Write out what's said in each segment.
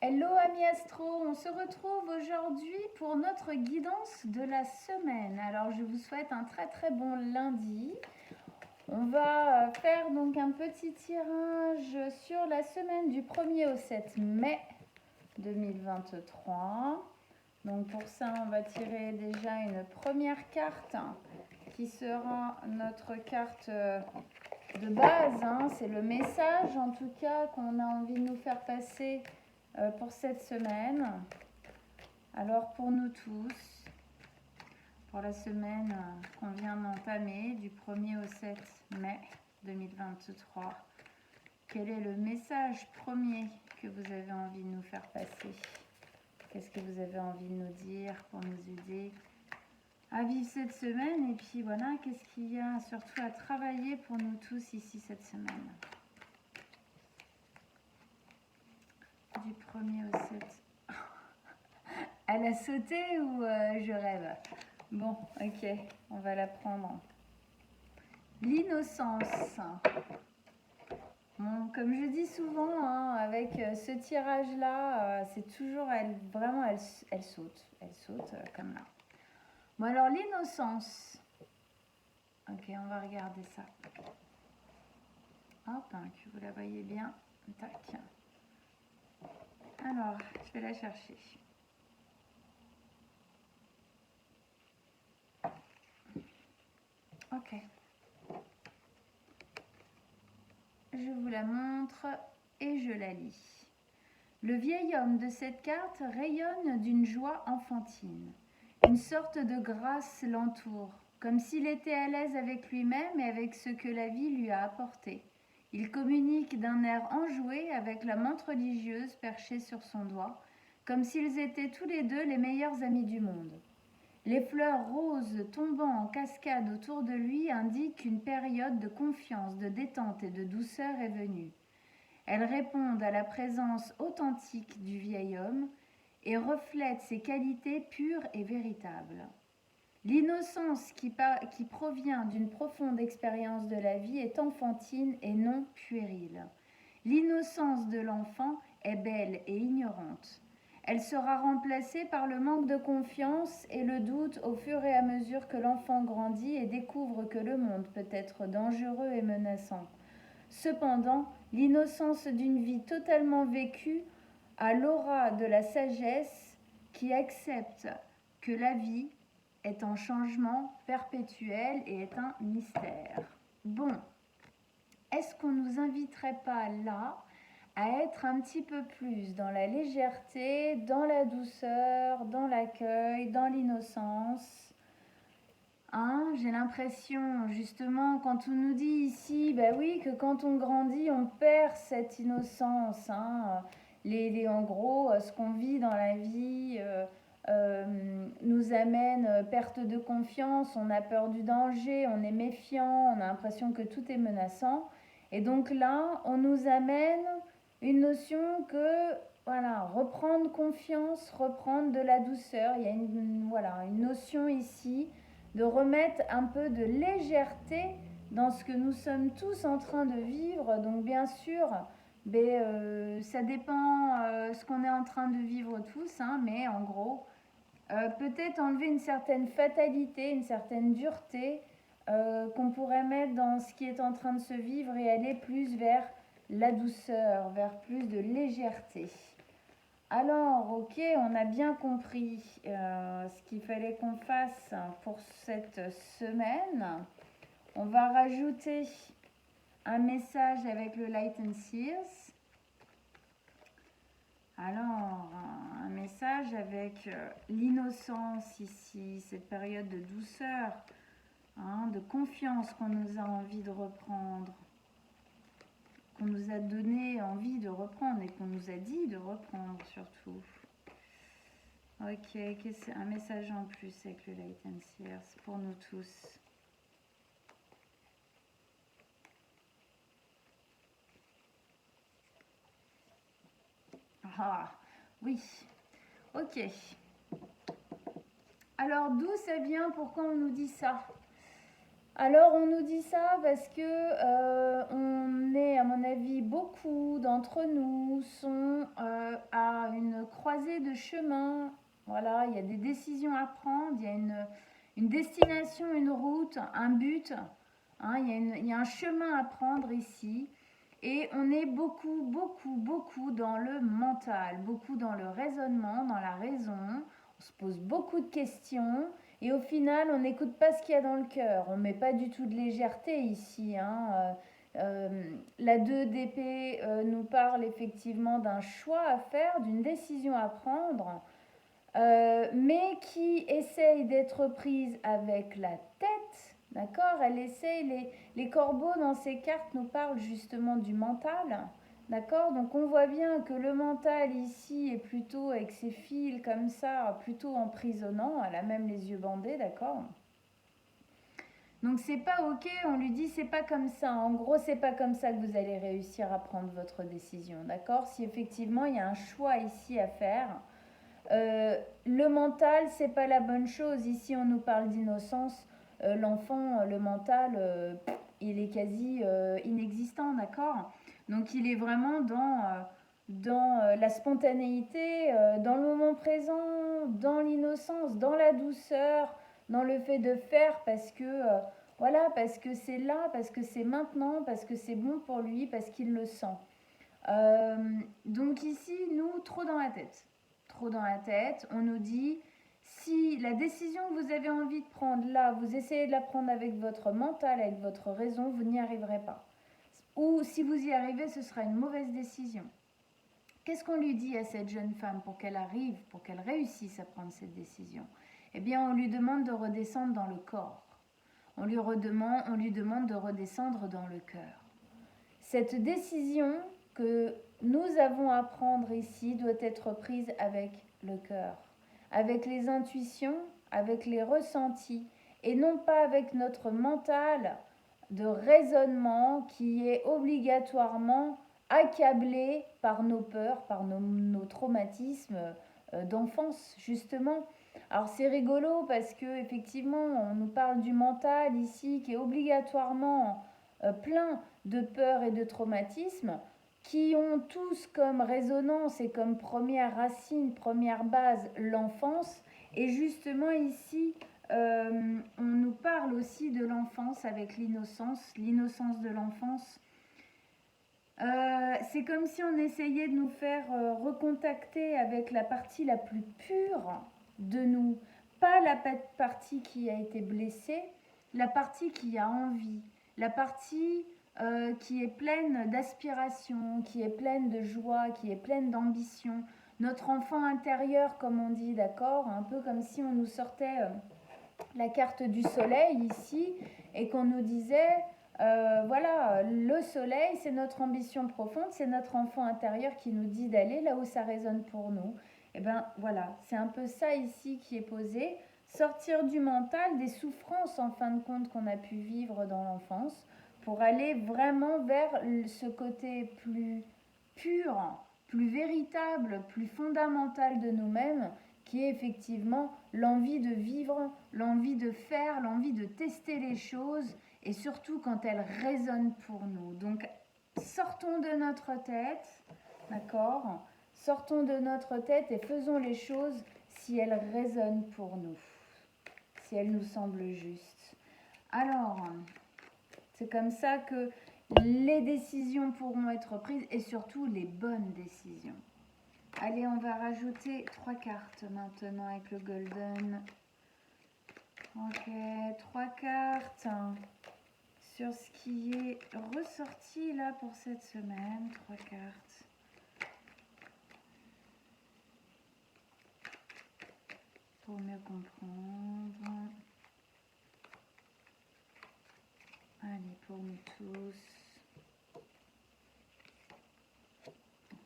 Hello amis astro, on se retrouve aujourd'hui pour notre guidance de la semaine. Alors je vous souhaite un très bon lundi. On va faire donc un petit tirage sur la semaine du 1er au 7 mai 2023. Donc pour ça on va tirer déjà une première carte qui sera notre carte de base. C'est le message en tout cas qu'on a envie de nous faire passer pour cette semaine. Alors pour nous tous, pour la semaine qu'on vient d'entamer du 1er au 7 mai 2023, quel est le message premier que vous avez envie de nous faire passer? Qu'est-ce que vous avez envie de nous dire pour nous aider à vivre cette semaine? Et puis voilà, qu'est-ce qu'il y a surtout à travailler pour nous tous ici cette semaine? Du 1er au 7. Elle a sauté ou je rêve? Bon, ok, on va la prendre. L'innocence. Bon, comme je dis souvent, avec ce tirage-là, c'est toujours, vraiment, elle saute. Elle saute comme là. Bon, alors l'innocence. Ok, on va regarder ça. Hop, que vous la voyez bien. Tac. Alors, je vais la chercher. Ok. Je vous la montre et je la lis. Le vieil homme de cette carte rayonne d'une joie enfantine. Une sorte de grâce l'entoure, comme s'il était à l'aise avec lui-même et avec ce que la vie lui a apporté. Il communique d'un air enjoué avec la menthe religieuse perchée sur son doigt, comme s'ils étaient tous les deux les meilleurs amis du monde. Les fleurs roses tombant en cascade autour de lui indiquent qu'une période de confiance, de détente et de douceur est venue. Elles répondent à la présence authentique du vieil homme et reflètent ses qualités pures et véritables. L'innocence qui provient d'une profonde expérience de la vie est enfantine et non puérile. L'innocence de l'enfant est belle et ignorante. Elle sera remplacée par le manque de confiance et le doute au fur et à mesure que l'enfant grandit et découvre que le monde peut être dangereux et menaçant. Cependant, l'innocence d'une vie totalement vécue a l'aura de la sagesse qui accepte que la vie est en changement perpétuel et est un mystère. Bon, est-ce qu'on ne nous inviterait pas là à être un petit peu plus dans la légèreté, dans la douceur, dans l'accueil, dans l'innocence? J'ai l'impression, justement, quand on nous dit ici, bah oui, que quand on grandit, on perd cette innocence. En gros, ce qu'on vit dans la vie nous amène perte de confiance, on a peur du danger, on est méfiant, on a l'impression que tout est menaçant. Et donc là, on nous amène une notion que, voilà, reprendre confiance, reprendre de la douceur. Il y a une notion ici de remettre un peu de légèreté dans ce que nous sommes tous en train de vivre. Donc bien sûr, ça dépend ce qu'on est en train de vivre tous, mais en gros, peut-être enlever une certaine fatalité, une certaine dureté qu'on pourrait mettre dans ce qui est en train de se vivre et aller plus vers la douceur, vers plus de légèreté. Alors, ok, on a bien compris ce qu'il fallait qu'on fasse pour cette semaine. On va rajouter un message avec le Light and Seals. Alors, un message avec l'innocence ici, cette période de douceur, de confiance qu'on nous a envie de reprendre, qu'on nous a donné envie de reprendre et qu'on nous a dit de reprendre surtout. Ok, un message en plus avec le Light and Seals pour nous tous. Ah, oui, ok. Alors, d'où ça vient? Pourquoi on nous dit ça? Alors, on nous dit ça parce que on est, à mon avis, beaucoup d'entre nous sont à changer de chemin. Voilà, il y a des décisions à prendre, il y a une destination, une route, un but. Hein, il y a un chemin à prendre ici. Et on est beaucoup, beaucoup, beaucoup dans le mental, beaucoup dans le raisonnement, dans la raison. On se pose beaucoup de questions. Et au final, on n'écoute pas ce qu'il y a dans le cœur. On ne met pas du tout de légèreté ici. Hein. La 2 d'épée nous parle effectivement d'un choix à faire, d'une décision à prendre, mais qui essaye d'être prise avec la tête. D'accord? Elle essaye, les corbeaux dans ces cartes nous parlent justement du mental. D'accord? Donc on voit bien que le mental ici est plutôt avec ses fils comme ça, plutôt emprisonnant. Elle a même les yeux bandés, d'accord? Donc c'est pas ok, on lui dit c'est pas comme ça. En gros, c'est pas comme ça que vous allez réussir à prendre votre décision, d'accord? Si effectivement il y a un choix ici à faire, le mental c'est pas la bonne chose. Ici on nous parle d'innocence. L'enfant, le mental, il est quasi inexistant, d'accord? Donc il est vraiment dans la spontanéité, dans le moment présent, dans l'innocence, dans la douceur, dans le fait de faire parce que voilà, parce que c'est là, parce que c'est maintenant, parce que c'est bon pour lui, parce qu'il le sent. Euh, donc ici, nous, trop dans la tête. Trop dans la tête, on nous dit, si la décision que vous avez envie de prendre là, vous essayez de la prendre avec votre mental, avec votre raison, vous n'y arriverez pas. Ou si vous y arrivez, ce sera une mauvaise décision. Qu'est-ce qu'on lui dit à cette jeune femme pour qu'elle arrive, pour qu'elle réussisse à prendre cette décision? Eh bien, on lui demande de redescendre dans le corps. On lui demande de redescendre dans le cœur. Cette décision que nous avons à prendre ici doit être prise avec le cœur, avec les intuitions, avec les ressentis, et non pas avec notre mental de raisonnement qui est obligatoirement accablé par nos peurs, par nos traumatismes d'enfance, justement. Alors c'est rigolo parce que effectivement on nous parle du mental ici qui est obligatoirement plein de peurs et de traumatismes qui ont tous comme résonance et comme première racine, première base l'enfance. Et justement ici, on nous parle aussi de l'enfance avec l'innocence de l'enfance. C'est comme si on essayait de nous faire recontacter avec la partie la plus pure de nous, pas la partie qui a été blessée, la partie qui a envie, la partie qui est pleine d'aspiration, qui est pleine de joie, qui est pleine d'ambition. Notre enfant intérieur, comme on dit, d'accord, un peu comme si on nous sortait la carte du soleil ici et qu'on nous disait voilà, le soleil c'est notre ambition profonde, c'est notre enfant intérieur qui nous dit d'aller là où ça résonne pour nous. Et bien voilà, c'est un peu ça ici qui est posé, sortir du mental, des souffrances en fin de compte qu'on a pu vivre dans l'enfance pour aller vraiment vers ce côté plus pur, plus véritable, plus fondamental de nous-mêmes, qui est effectivement l'envie de vivre, l'envie de faire, l'envie de tester les choses, et surtout quand elles résonnent pour nous. Donc, sortons de notre tête, d'accord? Sortons de notre tête et faisons les choses si elles résonnent pour nous, si elles nous semblent justes. Alors, c'est comme ça que les décisions pourront être prises et surtout les bonnes décisions. Allez, on va rajouter 3 cartes maintenant avec le golden. Ok, 3 cartes sur ce qui est ressorti là pour cette semaine. 3 cartes. Pour mieux comprendre. Allez, pour nous tous.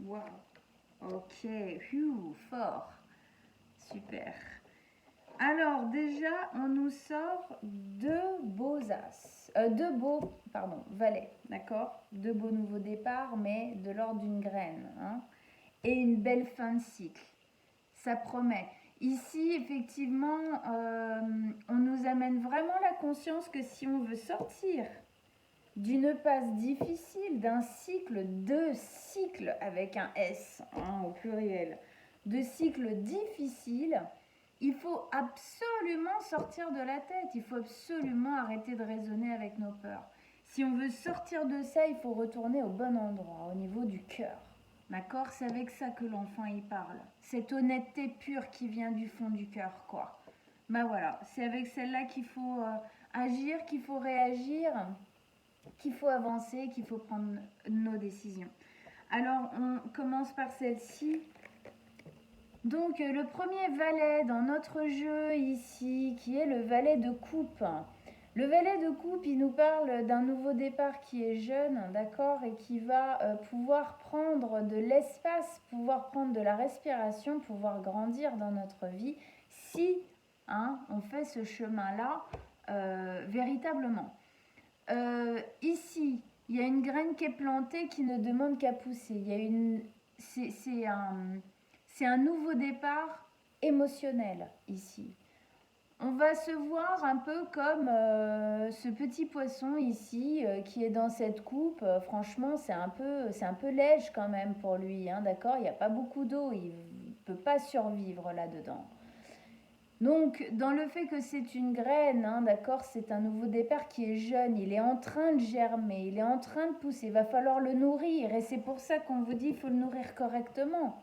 Waouh! Ok, fort. Super. Alors déjà, on nous sort deux beaux as. Valets, d'accord? Deux beaux nouveaux départs, mais de l'ordre d'une graine. Hein, et une belle fin de cycle. Ça promet. Ici, effectivement, on nous amène vraiment la conscience que si on veut sortir d'une passe difficile, d'un cycle, deux cycles avec un S hein, au pluriel, de cycles difficiles, il faut absolument sortir de la tête, il faut absolument arrêter de raisonner avec nos peurs. Si on veut sortir de ça, il faut retourner au bon endroit, au niveau du cœur. D'accord? C'est avec ça que l'enfant y parle. Cette honnêteté pure qui vient du fond du cœur, quoi. Ben voilà, c'est avec celle-là qu'il faut agir, qu'il faut réagir, qu'il faut avancer, qu'il faut prendre nos décisions. Alors, on commence par celle-ci. Donc, le premier valet dans notre jeu ici, qui est le valet de coupe. Le valet de coupe, il nous parle d'un nouveau départ qui est jeune, d'accord, et qui va pouvoir prendre de l'espace, pouvoir prendre de la respiration, pouvoir grandir dans notre vie, si on fait ce chemin-là véritablement. Ici, il y a une graine qui est plantée qui ne demande qu'à pousser. C'est un nouveau départ émotionnel ici. On va se voir un peu comme ce petit poisson ici qui est dans cette coupe. Franchement, c'est un peu léger quand même pour lui, d'accord? Il n'y a pas beaucoup d'eau, il ne peut pas survivre là-dedans. Donc, dans le fait que c'est une graine, d'accord, c'est un nouveau départ qui est jeune, il est en train de germer, il est en train de pousser, il va falloir le nourrir et c'est pour ça qu'on vous dit qu'il faut le nourrir correctement.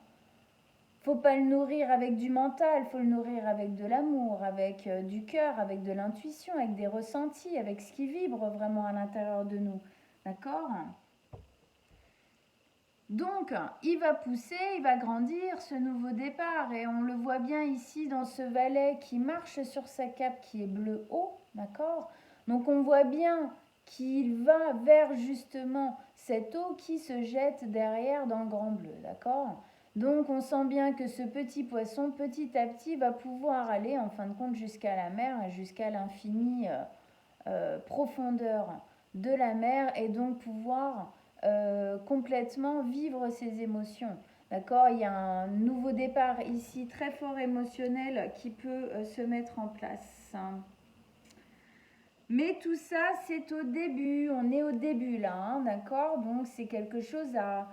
Faut pas le nourrir avec du mental, faut le nourrir avec de l'amour, avec du cœur, avec de l'intuition, avec des ressentis, avec ce qui vibre vraiment à l'intérieur de nous. D'accord? Donc, il va pousser, il va grandir, ce nouveau départ. Et on le voit bien ici dans ce valet qui marche sur sa cape qui est bleu haut. D'accord? Donc, on voit bien qu'il va vers justement cette eau qui se jette derrière dans le grand bleu. D'accord? Donc, on sent bien que ce petit poisson, petit à petit, va pouvoir aller, en fin de compte, jusqu'à la mer, jusqu'à l'infinie profondeur de la mer, et donc pouvoir complètement vivre ses émotions. D'accord? Il y a un nouveau départ ici, très fort émotionnel, qui peut se mettre en place. Mais tout ça, c'est au début. On est au début là, d'accord? Donc, c'est quelque chose à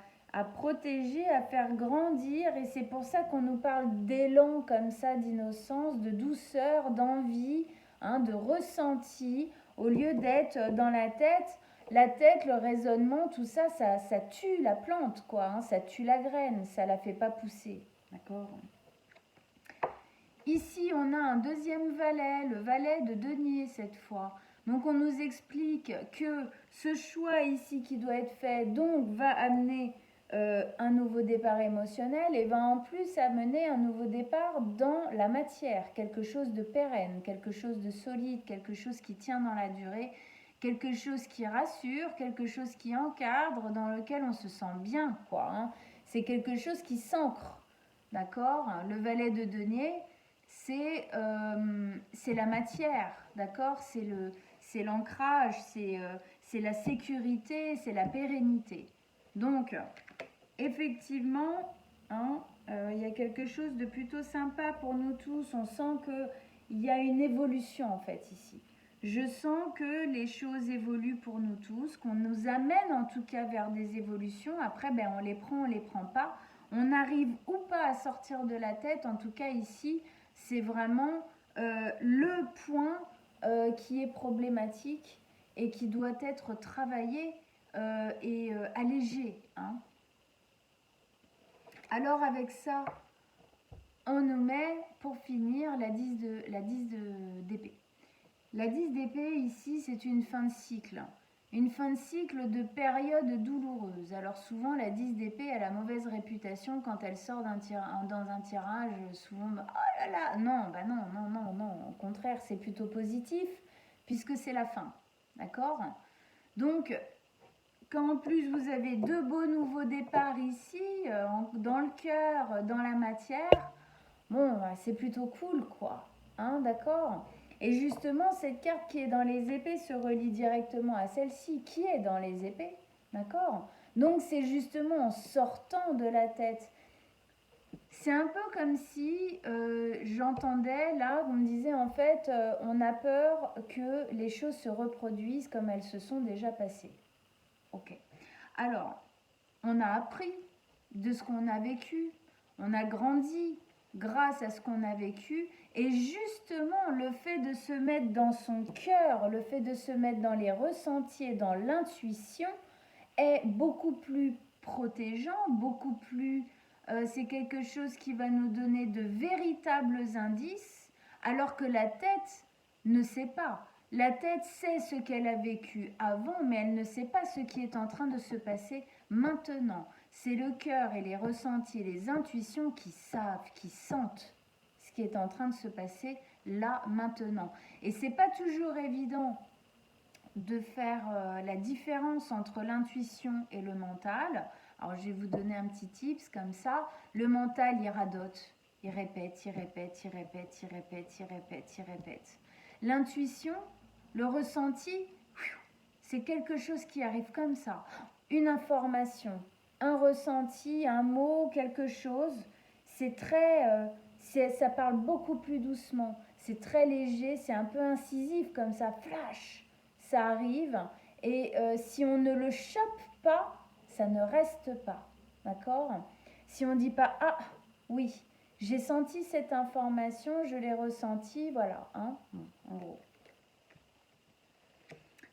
protéger, à faire grandir. Et c'est pour ça qu'on nous parle d'élan comme ça, d'innocence, de douceur, d'envie, de ressenti, au lieu d'être dans la tête. La tête, le raisonnement, tout ça, ça tue la plante, quoi. Ça tue la graine, ça la fait pas pousser. D'accord? Ici, on a un deuxième valet, le valet de denier cette fois. Donc, on nous explique que ce choix ici qui doit être fait, donc, va amener un nouveau départ émotionnel et va en plus amener un nouveau départ dans la matière, quelque chose de pérenne, quelque chose de solide, quelque chose qui tient dans la durée, quelque chose qui rassure, quelque chose qui encadre, dans lequel on se sent bien, quoi. C'est quelque chose qui s'ancre, d'accord? Le valet de denier, c'est la matière, d'accord? C'est l'ancrage, c'est la sécurité, c'est la pérennité. Donc, effectivement, il y a quelque chose de plutôt sympa pour nous tous. On sent qu'il y a une évolution en fait ici. Je sens que les choses évoluent pour nous tous, qu'on nous amène en tout cas vers des évolutions. Après, on les prend, on les prend pas. On arrive ou pas à sortir de la tête. En tout cas ici, c'est vraiment le point qui est problématique et qui doit être travaillé et allégé. Alors avec ça, on nous met pour finir la 10 d'épée. La 10 d'épée ici, c'est une fin de cycle. Une fin de cycle de période douloureuse. Alors souvent, la 10 d'épée a la mauvaise réputation quand elle sort dans un tirage. Souvent, oh là là, non. Au contraire, c'est plutôt positif puisque c'est la fin. D'accord? Donc, quand en plus vous avez deux beaux nouveaux départs ici, dans le cœur, dans la matière, c'est plutôt cool, quoi. D'accord? Et justement, cette carte qui est dans les épées se relie directement à celle-ci qui est dans les épées. D'accord? Donc, c'est justement en sortant de la tête. C'est un peu comme si j'entendais, là, on me disait en fait, on a peur que les choses se reproduisent comme elles se sont déjà passées. Ok. Alors, on a appris de ce qu'on a vécu. on a grandi grâce à ce qu'on a vécu. Et justement, le fait de se mettre dans son cœur, le fait de se mettre dans les ressentis et dans l'intuition est beaucoup plus protégeant, beaucoup plus... c'est quelque chose qui va nous donner de véritables indices, alors que la tête ne sait pas. La tête sait ce qu'elle a vécu avant, mais elle ne sait pas ce qui est en train de se passer maintenant. C'est le cœur et les ressentis et les intuitions qui savent, qui sentent ce qui est en train de se passer là, maintenant. Et c'est pas toujours évident de faire la différence entre l'intuition et le mental. Alors je vais vous donner un petit tips comme ça. Le mental, il radote, il répète, il répète, il répète, il répète, il répète, il répète. L'intuition, le ressenti, c'est quelque chose qui arrive comme ça. Une information, un ressenti, un mot, quelque chose, c'est très... ça parle beaucoup plus doucement. C'est très léger, c'est un peu incisif comme ça, flash. Ça arrive et si on ne le chope pas, ça ne reste pas. D'accord? Si on ne dit pas, ah oui, j'ai senti cette information, je l'ai ressentie, voilà, hein, en gros.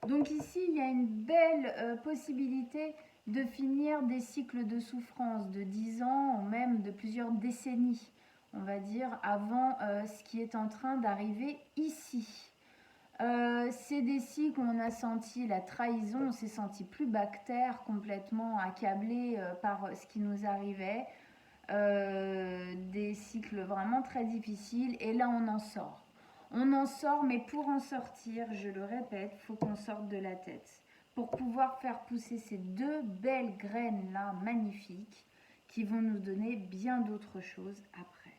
Donc ici, il y a une belle possibilité de finir des cycles de souffrance de 10 ans ou même de plusieurs décennies, on va dire, avant ce qui est en train d'arriver ici. C'est des cycles où on a senti la trahison, on s'est senti plus bactère, complètement accablé par ce qui nous arrivait. Des cycles vraiment très difficiles et là on en sort. On en sort, mais pour en sortir, je le répète, il faut qu'on sorte de la tête. Pour pouvoir faire pousser ces deux belles graines-là, magnifiques, qui vont nous donner bien d'autres choses après.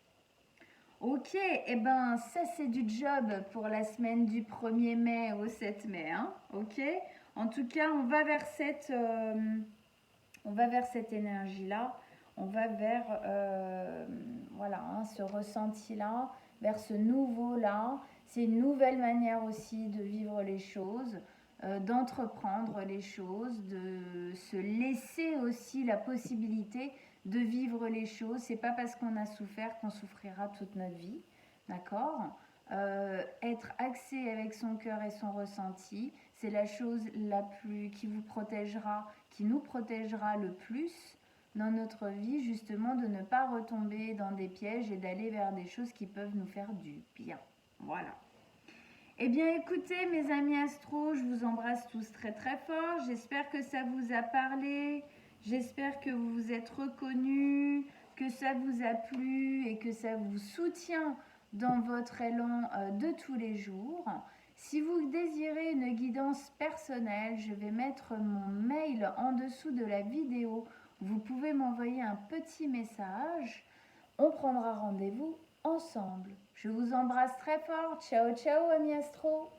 Ok, et ben ça c'est du job pour la semaine du 1er mai au 7 mai. Hein, ok, en tout cas, on va vers cette énergie-là. On va vers voilà, hein, ce ressenti-là, vers ce nouveau-là. C'est une nouvelle manière aussi de vivre les choses, d'entreprendre les choses, de se laisser aussi la possibilité de vivre les choses. C'est pas parce qu'on a souffert qu'on souffrira toute notre vie, d'accord? Être axé avec son cœur et son ressenti, c'est la chose la plus qui vous protégera, qui nous protégera le plus dans notre vie, justement, de ne pas retomber dans des pièges et d'aller vers des choses qui peuvent nous faire du bien. Voilà. Eh bien, écoutez, mes amis astro, je vous embrasse tous très très fort. J'espère que ça vous a parlé. J'espère que vous vous êtes reconnus, que ça vous a plu et que ça vous soutient dans votre élan de tous les jours. Si vous désirez une guidance personnelle, je vais mettre mon mail en dessous de la vidéo. Vous pouvez m'envoyer un petit message. On prendra rendez-vous ensemble. Je vous embrasse très fort. Ciao, ciao, amis astro.